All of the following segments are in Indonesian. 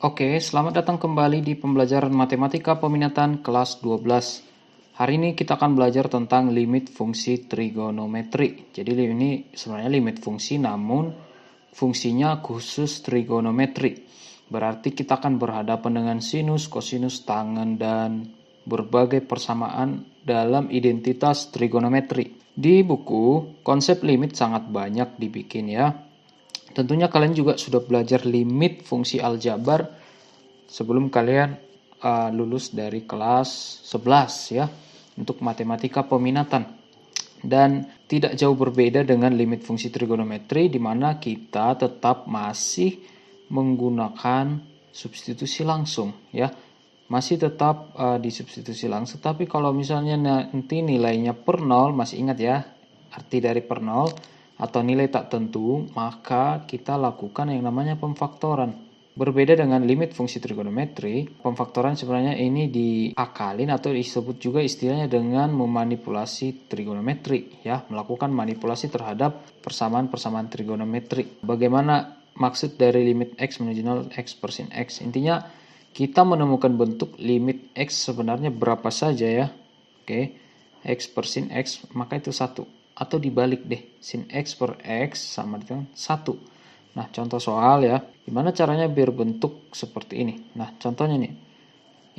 Oke, selamat datang kembali di pembelajaran matematika peminatan kelas 12. Hari ini kita akan belajar tentang limit fungsi trigonometri. Jadi ini sebenarnya limit fungsi namun fungsinya khusus trigonometri. Berarti kita akan berhadapan dengan sinus, kosinus, tangen, dan berbagai persamaan dalam identitas trigonometri. Di buku, konsep limit sangat banyak dibikin ya. Tentunya kalian juga sudah belajar limit fungsi aljabar sebelum kalian lulus dari kelas 11 ya, untuk matematika peminatan. Dan tidak jauh berbeda dengan limit fungsi trigonometri di mana kita tetap masih menggunakan substitusi langsung ya. Masih tetap disubstitusi langsung, tapi kalau misalnya nanti nilainya per nol, masih ingat ya arti dari per nol atau nilai tak tentu, maka kita lakukan yang namanya pemfaktoran. Berbeda dengan limit fungsi trigonometri, pemfaktoran sebenarnya ini diakalin atau disebut juga istilahnya dengan memanipulasi trigonometri ya, melakukan manipulasi terhadap persamaan-persamaan trigonometri. Bagaimana maksud dari limit x menuju 0 x per sin x? Intinya kita menemukan bentuk limit x sebenarnya berapa saja ya. Oke, x per sin x maka itu 1. Atau dibalik deh, sin x per x sama dengan 1. Nah, contoh soal ya, gimana caranya biar bentuk seperti ini. Nah, contohnya nih,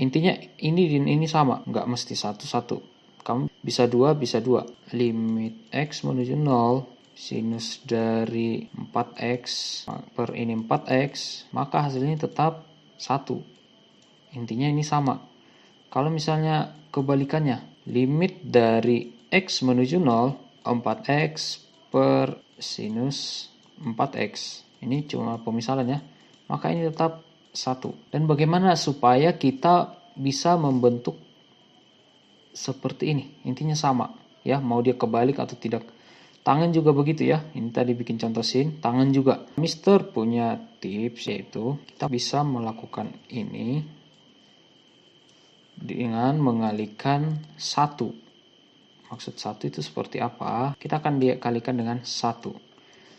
intinya ini dan ini sama, nggak mesti satu-satu. Kamu bisa dua, bisa dua. Limit x menuju 0, sinus dari 4x per ini 4x, maka hasilnya tetap 1. Intinya ini sama. Kalau misalnya kebalikannya, limit dari x menuju 0, 4x per sinus 4x. Ini cuma pemisalan ya. Maka ini tetap 1. Dan bagaimana supaya kita bisa membentuk seperti ini? Intinya sama ya, mau dia kebalik atau tidak. Tangan juga begitu ya. Ini tadi bikin contoh sin, tangan juga. Mister punya tips yaitu kita bisa melakukan ini dengan mengalihkan 1. Maksud 1 itu seperti apa? Kita akan dikalikan dengan 1.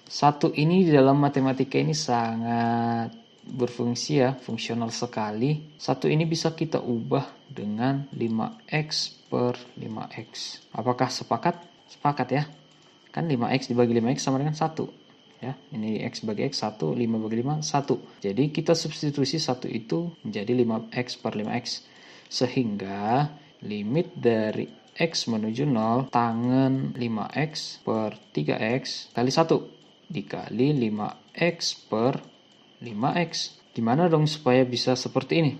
1 ini di dalam matematika ini sangat berfungsi ya, fungsional sekali. 1 ini bisa kita ubah dengan 5x per 5x. Apakah sepakat? Sepakat ya. Kan 5x dibagi 5x sama dengan 1. Ya, ini x bagi x 1, 5 bagi 5, 1. Jadi kita substitusi 1 itu menjadi 5x per 5x. Sehingga limit dari x menuju 0 tangen 5x per 3x kali 1 dikali 5x per 5x. Gimana dong supaya bisa seperti ini?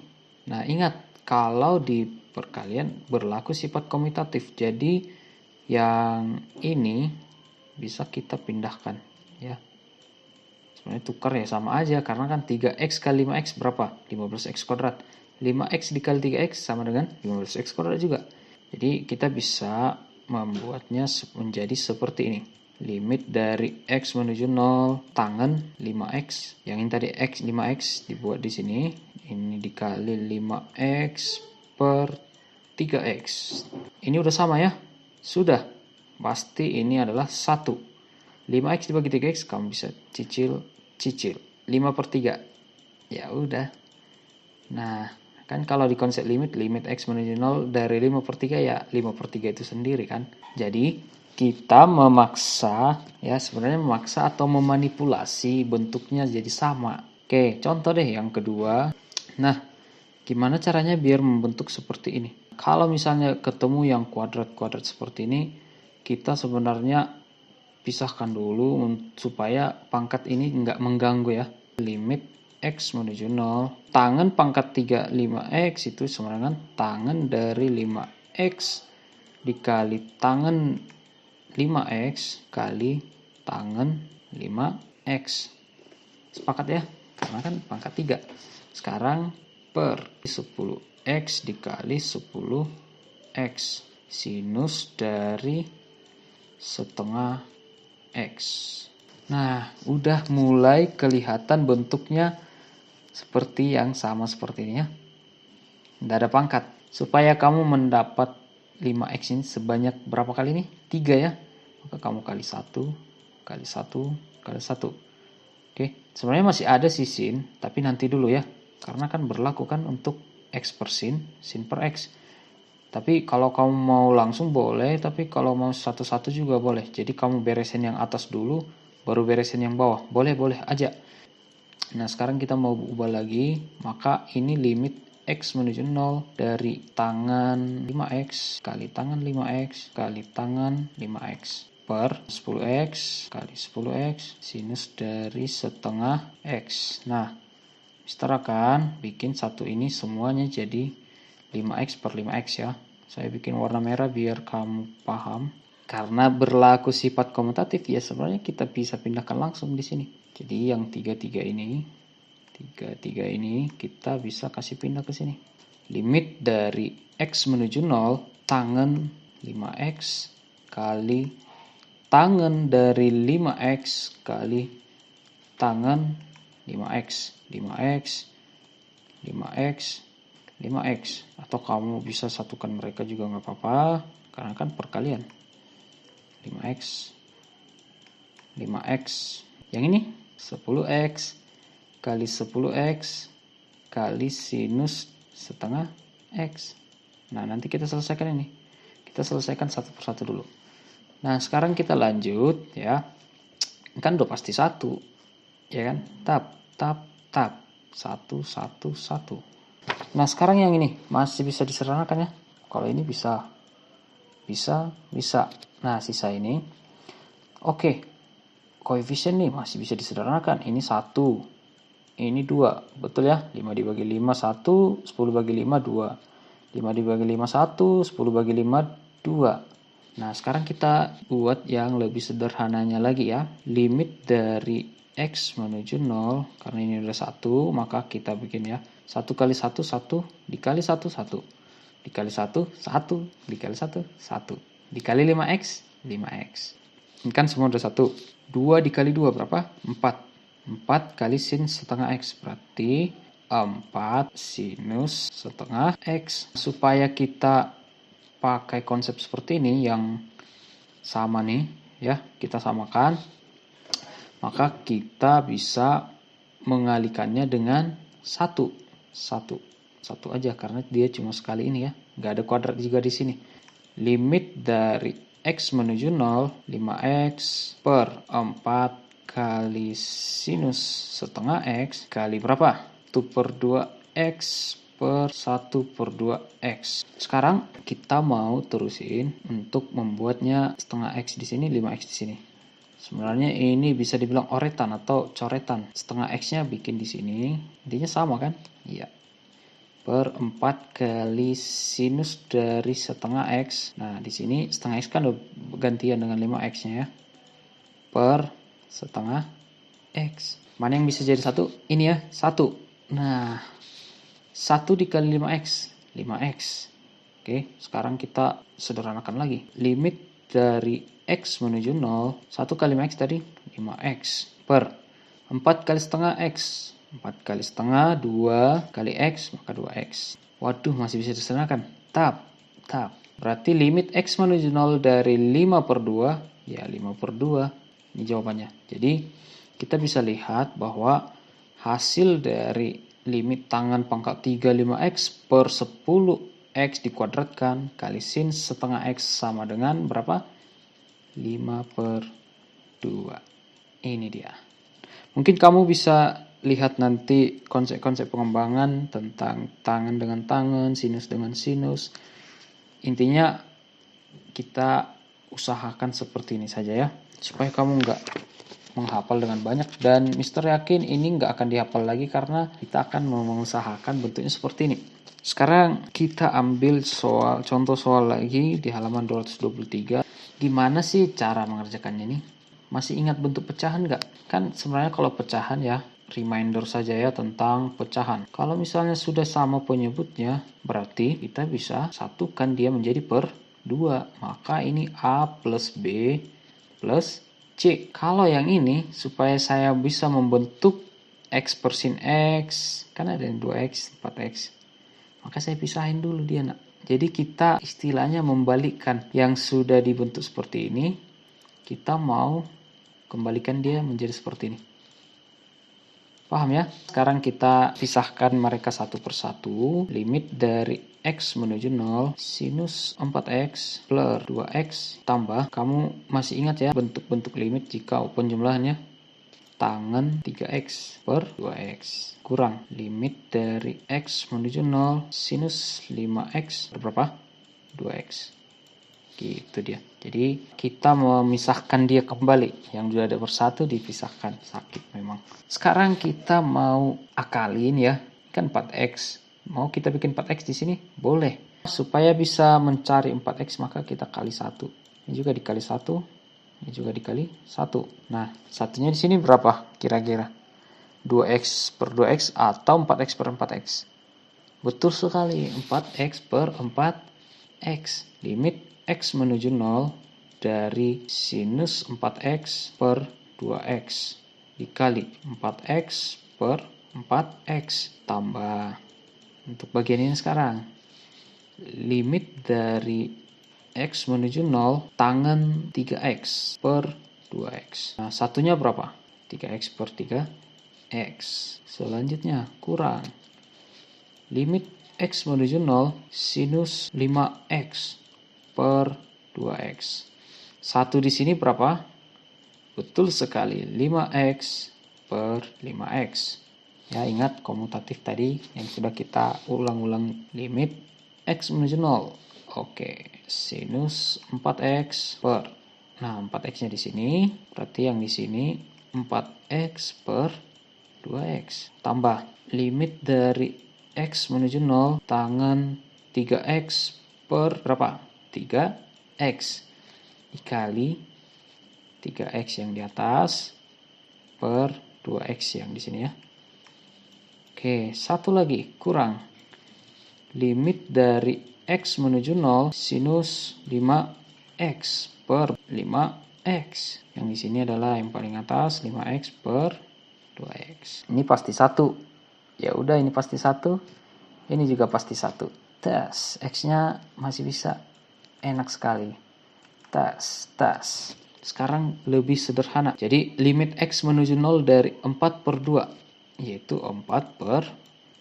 Nah, ingat kalau di perkalian berlaku sifat komutatif. Jadi yang ini bisa kita pindahkan ya. Sebenarnya tukar ya, sama aja karena kan 3x kali 5x berapa? 15x kuadrat. 5x dikali 3x sama dengan 15x kuadrat juga. Jadi kita bisa membuatnya menjadi seperti ini. Limit dari x menuju 0 tangen 5x. Yang ini tadi x 5x dibuat di sini. Ini dikali 5x per 3x. Ini udah sama ya? Sudah. Pasti ini adalah 1. 5x dibagi 3x kamu bisa cicil. 5 per 3. Ya udah. Nah, kan kalau di konsep limit x menuju 0 dari 5 per 3 ya 5 per 3 itu sendiri kan. Jadi kita memaksa ya, sebenarnya memaksa atau memanipulasi bentuknya jadi sama. Oke, contoh deh yang kedua. Nah, gimana caranya biar membentuk seperti ini? Kalau misalnya ketemu yang kuadrat-kuadrat seperti ini, kita sebenarnya pisahkan dulu supaya pangkat ini nggak mengganggu ya. Limit x menuju 0 tangen pangkat 35x itu sama dengan tangen dari 5x dikali tangen 5x kali tangen 5x. Sepakat ya? Karena kan pangkat 3. Sekarang per 10x dikali 10x sinus dari setengah x. Nah, udah mulai kelihatan bentuknya seperti yang sama seperti ini ya. Tidak ada pangkat. Supaya kamu mendapat 5x ini sebanyak berapa kali nih? 3 ya. Maka kamu kali 1, kali 1, kali 1. Oke, sebenarnya masih ada sin, tapi nanti dulu ya. karena kan berlaku kan untuk X per sin per X. Tapi kalau kamu mau langsung boleh, tapi kalau mau satu-satu juga boleh. Jadi kamu beresin yang atas dulu, baru beresin yang bawah. Boleh aja. Nah, sekarang kita mau ubah lagi, maka ini limit X menuju 0 dari tangan 5X kali tangan 5X kali tangan 5X per 10X kali 10X sinus dari setengah X. Nah, Mister akan bikin satu ini semuanya jadi 5X per 5X ya. Saya bikin warna merah biar kamu paham. Karena berlaku sifat komutatif ya, sebenarnya kita bisa pindahkan langsung di sini. Jadi yang 33 ini kita bisa kasih pindah ke sini. Limit dari X menuju 0 tangan 5X kali tangan dari 5X kali tangan 5X 5X, atau kamu bisa satukan mereka juga nggak apa-apa karena kan perkalian. 5X yang ini 10X kali 10X kali sinus setengah X. Nah, nanti kita selesaikan ini. Kita selesaikan satu persatu dulu. Nah, sekarang kita lanjut ya. Kan udah pasti 1. Ya kan? Tap. 1. Nah, sekarang yang ini masih bisa disederhanakan ya. Kalau ini bisa. Nah, sisa ini. Oke. Koefisien nih masih bisa disederhanakan. Ini 1. Ini 2. Betul ya? 5 dibagi 5 1, 10 bagi 5 2. 5 dibagi 5 1, 10 bagi 5 2. Nah, sekarang kita buat yang lebih sederhananya lagi ya. Limit dari X menuju 0, karena ini udah 1, maka kita bikin ya. 1 kali 1, 1, dikali 1, 1. Dikali 1, 1. Dikali 1, 1. Dikali 5X, 5X. Ini kan semua udah 1. 2 dikali 2 berapa? 4 kali sin setengah X. Berarti 4 sinus setengah X. Supaya kita pakai konsep seperti ini yang sama nih ya, kita samakan. Maka kita bisa mengalihkannya dengan 1 aja karena dia cuma sekali ini ya, nggak ada kuadrat juga di sini. Limit dari X menuju 0 5X per 4 kali sinus setengah X kali berapa? 1 per 2X per 1 per 2X. Sekarang kita mau terusin untuk membuatnya setengah X di sini, 5X di sini. Sebenarnya ini bisa dibilang oretan atau coretan. Setengah X-nya bikin di sini. Intinya sama kan? Iya. Per 4 kali sinus dari setengah X. Nah, di sini setengah X kan udah gantian dengan 5X-nya ya. Per setengah X. Mana yang bisa jadi 1? Ini ya, 1. Nah, 1 dikali 5X. 5X. Oke, sekarang kita sederhanakan lagi. Limit dari X menuju 0, 1 kali 5X tadi 5X per 4 kali setengah X. 4 kali setengah 2 kali X maka 2X. Waduh, masih bisa disederhanakan. Tap. Berarti limit X menuju 0 dari 5 per 2 ya 5 per 2. Ini jawabannya. Jadi kita bisa lihat bahwa hasil dari limit tangan pangkat 3 5X per 10X dikuadratkan kali sin setengah X sama dengan berapa? 5 per 2. Ini dia. Mungkin kamu bisa lihat nanti konsep-konsep pengembangan tentang tangan dengan tangan, sinus dengan sinus. Intinya kita usahakan seperti ini saja ya. Supaya kamu nggak menghafal dengan banyak. Dan Mister yakin ini nggak akan dihafal lagi karena kita akan mengusahakan bentuknya seperti ini. Sekarang kita ambil contoh soal lagi di halaman 223. Gimana sih cara mengerjakannya ini? Masih ingat bentuk pecahan nggak? Kan sebenarnya kalau pecahan ya, reminder saja ya tentang pecahan. Kalau misalnya sudah sama penyebutnya, berarti kita bisa satukan dia menjadi per 2. Maka ini A plus B plus C. Kalau yang ini, supaya saya bisa membentuk X per sin X, kan ada yang 2X, 4X. Maka saya pisahin dulu dia nak. Jadi kita istilahnya membalikkan yang sudah dibentuk seperti ini. Kita mau kembalikan dia menjadi seperti ini. Paham ya? Sekarang kita pisahkan mereka satu persatu. Limit dari X menuju 0, sinus 4X plus 2X tambah. Kamu masih ingat ya bentuk-bentuk limit jika penjumlahannya tangen 3X per 2X. Kurang limit dari X menuju 0, sinus 5X berapa? 2X. Gitu dia. Jadi kita memisahkan dia kembali. Yang sudah ada bersatu dipisahkan. Sakit memang. Sekarang kita mau akalin ya. Kan 4X. Mau kita bikin 4X di sini? Boleh. Supaya bisa mencari 4X maka kita kali 1. Ini juga dikali 1. Ini juga dikali 1. Nah, satunya di sini berapa kira-kira? 2X per 2X atau 4X per 4X? Betul sekali. 4X per 4X. Limit X menuju 0 dari sinus 4X per 2X dikali 4X per 4X tambah. Untuk bagian ini sekarang. Limit dari X menuju 0 tangen 3X per 2X. Nah, satunya berapa? 3X per 3X. Selanjutnya kurang. Limit X menuju 0 sinus 5X per 2X. 1 di sini berapa? Betul sekali, 5X per 5X. Ya, ingat komutatif tadi yang sudah kita ulang-ulang. Limit X menuju 0. Oke, sinus 4X per. Nah, 4X-nya di sini, berarti yang di sini 4X per 2X. Tambah, limit dari X menuju 0 tangen 3X per berapa? 3X dikali 3X yang di atas per 2X yang di sini ya. Oke, satu lagi kurang. Limit dari X menuju 0 sinus 5X per 5X. Yang di sini adalah yang paling atas 5X per 2X. Ini pasti 1. Ya udah, ini pasti 1. Ini juga pasti 1. Tes, X-nya masih bisa. Enak sekali. Tes. Sekarang lebih sederhana. Jadi limit X menuju 0 dari 4 per 2. Yaitu 4 per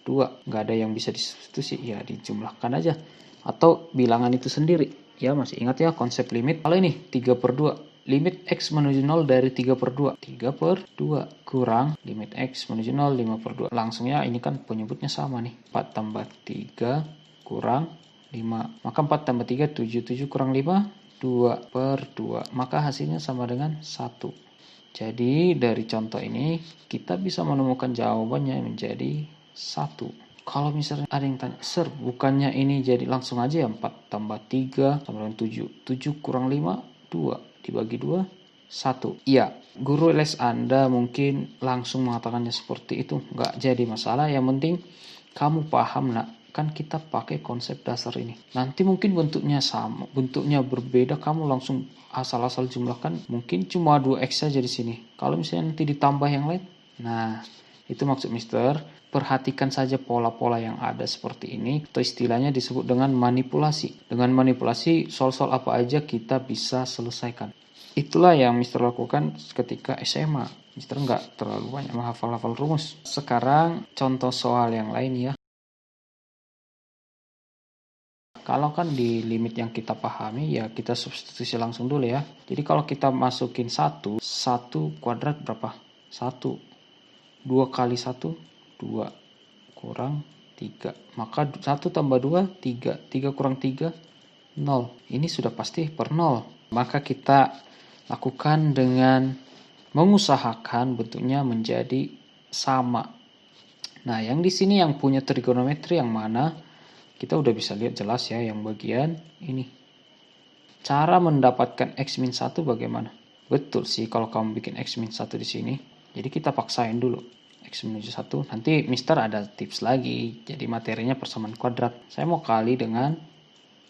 2. Nggak ada yang bisa disubstitusi. Ya dijumlahkan aja. Atau bilangan itu sendiri. Ya masih ingat ya konsep limit. Kalau ini 3 per 2. Limit X menuju 0 dari 3 per 2. 3 per 2 kurang limit X menuju 0 5 per 2. Langsungnya ini kan penyebutnya sama nih. 4 tambah 3 kurang 5. Maka 4 tambah 3, 7. 7 kurang 5, 2 per 2. Maka hasilnya sama dengan 1. Jadi dari contoh ini kita bisa menemukan jawabannya menjadi 1. Kalau misalnya ada yang tanya, Sir, bukannya ini jadi langsung aja ya 4 tambah 3 sama dengan 7. 7 kurang 5, 2. Dibagi 2, 1. Iya, guru les Anda mungkin langsung mengatakannya seperti itu. Nggak jadi masalah, yang penting kamu paham nak. Kan kita pakai konsep dasar ini. Nanti mungkin bentuknya sama, bentuknya berbeda, kamu langsung asal-asal jumlahkan. Mungkin cuma 2X saja di sini. Kalau misalnya nanti ditambah yang lain, nah itu maksud Mister. Perhatikan saja pola-pola yang ada seperti ini, atau istilahnya disebut dengan manipulasi. Dengan manipulasi, soal-soal apa aja kita bisa selesaikan. Itulah yang Mister lakukan ketika SMA. Mister nggak terlalu banyak menghafal-hafal rumus. Sekarang contoh soal yang lain ya. Kalau kan di limit yang kita pahami ya kita substitusi langsung dulu ya. Jadi kalau kita masukin 1 kuadrat berapa? 1. 2 kali 1, 2. Kurang 3. Maka 1 tambah 2, 3. 3 kurang 3, 0. Ini sudah pasti per 0. Maka kita lakukan dengan mengusahakan bentuknya menjadi sama. Nah, yang di sini yang punya trigonometri yang mana? Kita udah bisa lihat jelas ya yang bagian ini. Cara mendapatkan X min 1 bagaimana? Betul sih kalau kamu bikin X min 1 di sini. Jadi kita paksain dulu. X menuju 1. Nanti Mister ada tips lagi. Jadi materinya persamaan kuadrat. Saya mau kali dengan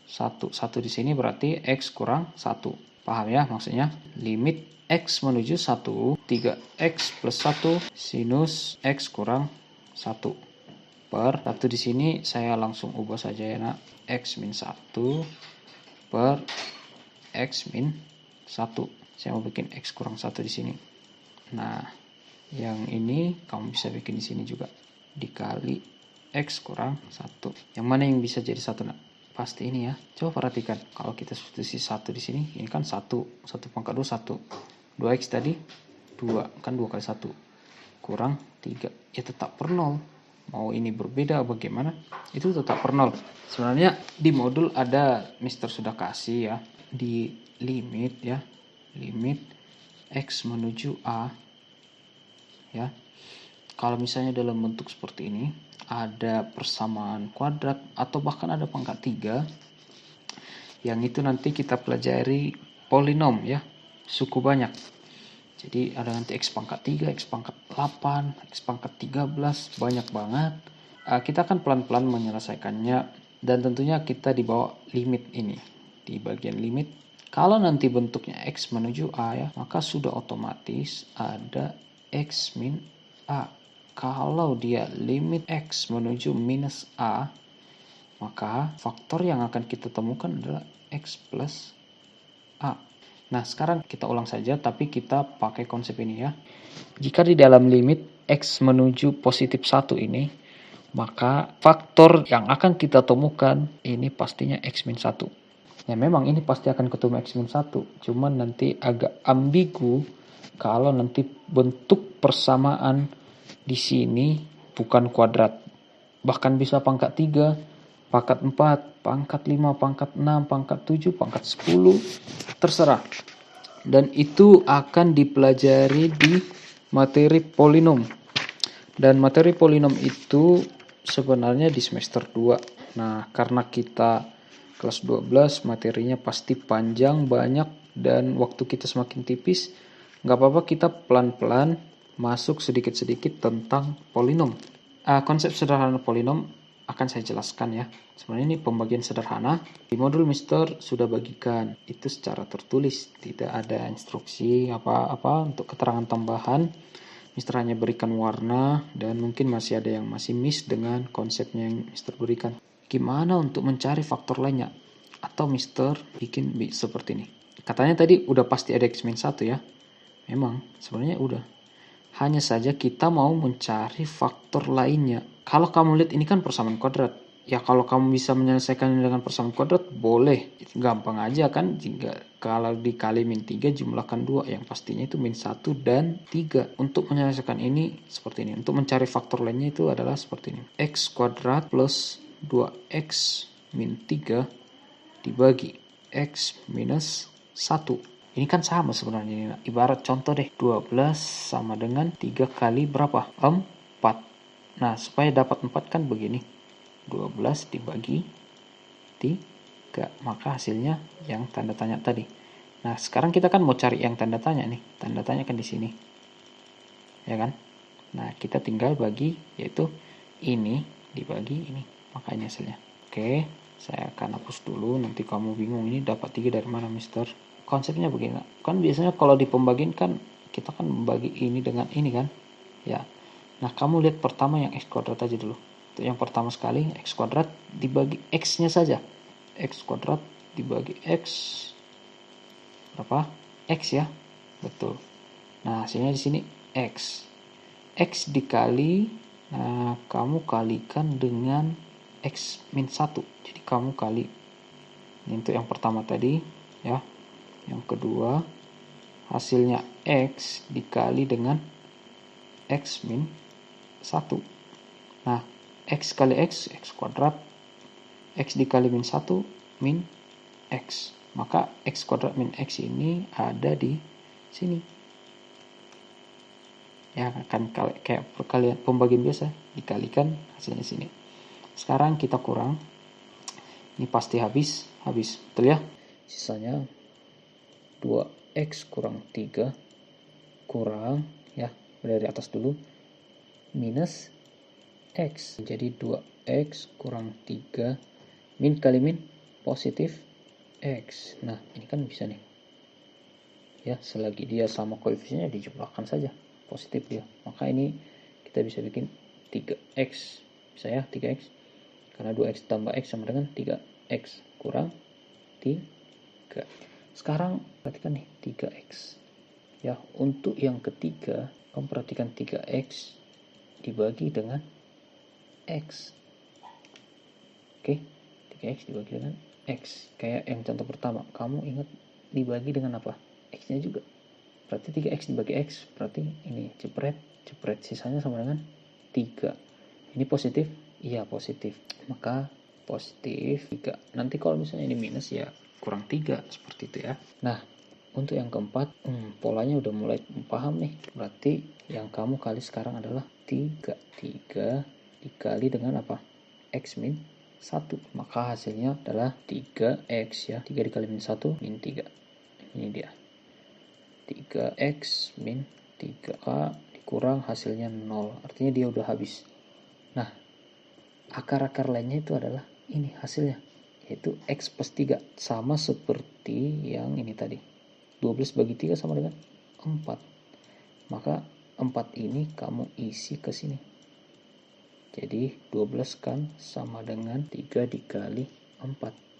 1. 1 di sini berarti X kurang 1. Paham ya maksudnya? Limit X menuju 1. 3X plus 1 sinus X kurang 1. Per 1 di sini saya langsung ubah saja ya nak. X min 1 per X min 1. Saya mau bikin X kurang 1 di sini. Nah, Yang ini kamu bisa bikin di sini juga. Dikali X kurang 1. Yang mana yang bisa jadi 1 nak? Pasti ini ya. Coba perhatikan. Kalau kita substitusi 1 di sini, ini kan 1. 1 pangkat 2, 1. 2X tadi 2. Kan 2 kali 1. Kurang 3. Ya tetap per 0. Mau ini berbeda bagaimana? Itu tetap per 0. Sebenarnya di modul ada Mister sudah kasih ya. Di limit ya. Limit X menuju A. Ya, kalau misalnya dalam bentuk seperti ini ada persamaan kuadrat atau bahkan ada pangkat 3, yang itu nanti kita pelajari polinom ya, suku banyak. Jadi ada nanti X pangkat 3, X pangkat 8, X pangkat 13, banyak banget. Kita akan pelan-pelan menyelesaikannya, dan tentunya kita di bawah limit ini. Di bagian limit, kalau nanti bentuknya X menuju A ya, maka sudah otomatis ada X min A. Kalau dia limit X menuju minus A, maka faktor yang akan kita temukan adalah X plus A. Nah, sekarang kita ulang saja, tapi kita pakai konsep ini ya. Jika di dalam limit X menuju positif 1 ini, maka faktor yang akan kita temukan ini pastinya X min 1. Ya memang ini pasti akan ketemu X min 1, cuman nanti agak ambigu kalau nanti bentuk persamaan di sini bukan kuadrat. Bahkan bisa pangkat 3, pangkat 4, pangkat 5, pangkat 6, pangkat 7, pangkat 10, terserah. Dan itu akan dipelajari di materi polinom. Dan materi polinom itu sebenarnya di semester 2. Nah, karena kita kelas 12, materinya pasti panjang, banyak, dan waktu kita semakin tipis, nggak apa-apa kita pelan-pelan masuk sedikit-sedikit tentang polinom. Konsep sederhana polinom akan saya jelaskan ya. Sebenarnya ini pembagian sederhana. Di modul Mister sudah bagikan itu secara tertulis, tidak ada instruksi apa-apa untuk keterangan tambahan. Mister hanya berikan warna, dan mungkin masih ada yang masih miss dengan konsepnya yang Mister berikan. Gimana untuk mencari faktor lainnya? Atau Mister bikin seperti ini. Katanya tadi udah pasti ada X-1 ya. Memang sebenarnya udah. Hanya saja kita mau mencari faktor lainnya. Kalau kamu lihat ini kan persamaan kuadrat. Ya kalau kamu bisa menyelesaikan dengan persamaan kuadrat, boleh. Gampang aja kan. Jika kalau dikali min 3 jumlahkan 2. Yang pastinya itu min 1 dan 3. Untuk menyelesaikan ini seperti ini. Untuk mencari faktor lainnya itu adalah seperti ini. X kuadrat plus 2X min 3 dibagi X minus 1. Ini kan sama sebenarnya. Ibarat contoh deh, 12 sama dengan 3 kali berapa? 4. Nah, supaya dapat 4 kan begini. 12 dibagi 3. Maka hasilnya yang tanda tanya tadi. Nah, sekarang kita kan mau cari yang tanda tanya nih. Tanda tanya kan di sini. Ya kan? Nah, kita tinggal bagi, yaitu ini dibagi ini. Maka ini hasilnya. Oke, saya akan hapus dulu. Nanti kamu bingung ini dapat 3 dari mana, Mister? Konsepnya begini, kan biasanya kalau di pembagian kan kita kan membagi ini dengan ini kan ya. Nah, kamu lihat pertama yang X kuadrat aja dulu. Untuk yang pertama sekali X kuadrat dibagi X nya saja. X kuadrat dibagi X berapa? X ya, betul. Nah, hasilnya di sini X. X dikali, nah kamu kalikan dengan X min 1. Jadi kamu kali ini untuk yang pertama tadi ya. Yang kedua, hasilnya X dikali dengan X min 1. Nah, X kali X, X kuadrat. X dikali min 1, min X. Maka X kuadrat min X ini ada di sini. Ya, akan kayak perkalian pembagian biasa. Dikalikan hasilnya sini. Sekarang kita kurang. Ini pasti habis. Betul ya? Sisanya 2X kurang 3 kurang ya, dari atas dulu, minus X. Jadi 2X kurang 3 min kali min positif X. Nah, ini kan bisa nih ya, selagi dia sama koefisiennya dijumlahkan saja positif dia. Maka ini kita bisa bikin 3X, bisa ya, 3X, karena 2X tambah X sama dengan 3X kurang 3. Sekarang perhatikan nih, 3X Ya, untuk yang ketiga, kamu perhatikan 3x dibagi dengan x. Oke, 3x dibagi dengan x. Kayak yang contoh pertama, kamu ingat dibagi dengan apa? X-nya juga. Berarti 3x dibagi x, berarti ini jepret, sisanya sama dengan 3. Ini positif? Iya, positif. Maka positif 3. Nanti kalau misalnya ini minus ya kurang 3, seperti itu ya. Nah, untuk yang keempat, polanya udah mulai paham nih. Berarti yang kamu kali sekarang adalah 3. 3 dikali dengan apa? X min 1. Maka hasilnya adalah 3x ya. 3 dikali min 1 min 3. Ini dia. 3x min 3a dikurang hasilnya 0. Artinya dia udah habis. Nah, akar-akar lainnya itu adalah ini hasilnya, yaitu x plus 3. Sama seperti yang ini tadi. 12 bagi 3 sama dengan 4. Maka 4 ini kamu isi ke sini. Jadi 12 kan sama dengan 3 dikali 4.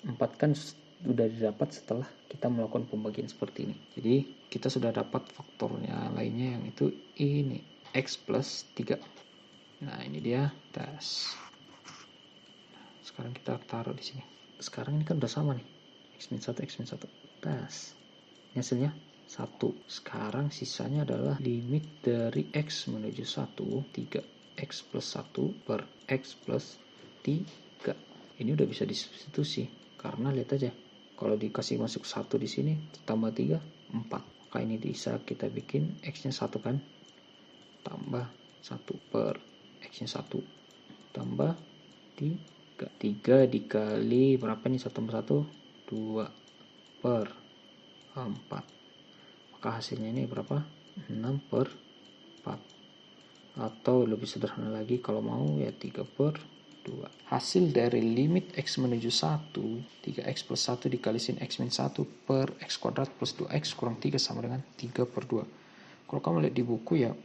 4 kan sudah didapat setelah kita melakukan pembagian seperti ini. Jadi kita sudah dapat faktornya lainnya yang itu ini, x plus 3. Nah, ini dia tes. Sekarang kita taruh di sini. Sekarang ini kan udah sama nih. X min 1, X min 1. Tes. Ini hasilnya 1. Sekarang sisanya adalah limit dari X menuju 1, 3X plus 1 per X plus 3. Ini udah bisa disubstitusi. Karena lihat aja. Kalau dikasih masuk 1 di sini, tambah 3, 4. Maka ini bisa kita bikin X-nya 1 kan. Tambah 1 per X-nya 1. Tambah 3. 3 dikali berapa nih? 1 tambah 1? 2 per 4. Maka hasilnya ini berapa? 6 per 4. Atau lebih sederhana lagi kalau mau ya 3 per 2. Hasil dari limit X menuju 1, 3X plus 1 dikali sin X min 1 per X kuadrat plus 2X kurang 3 sama dengan 3 per 2. Kalau kamu lihat di buku ya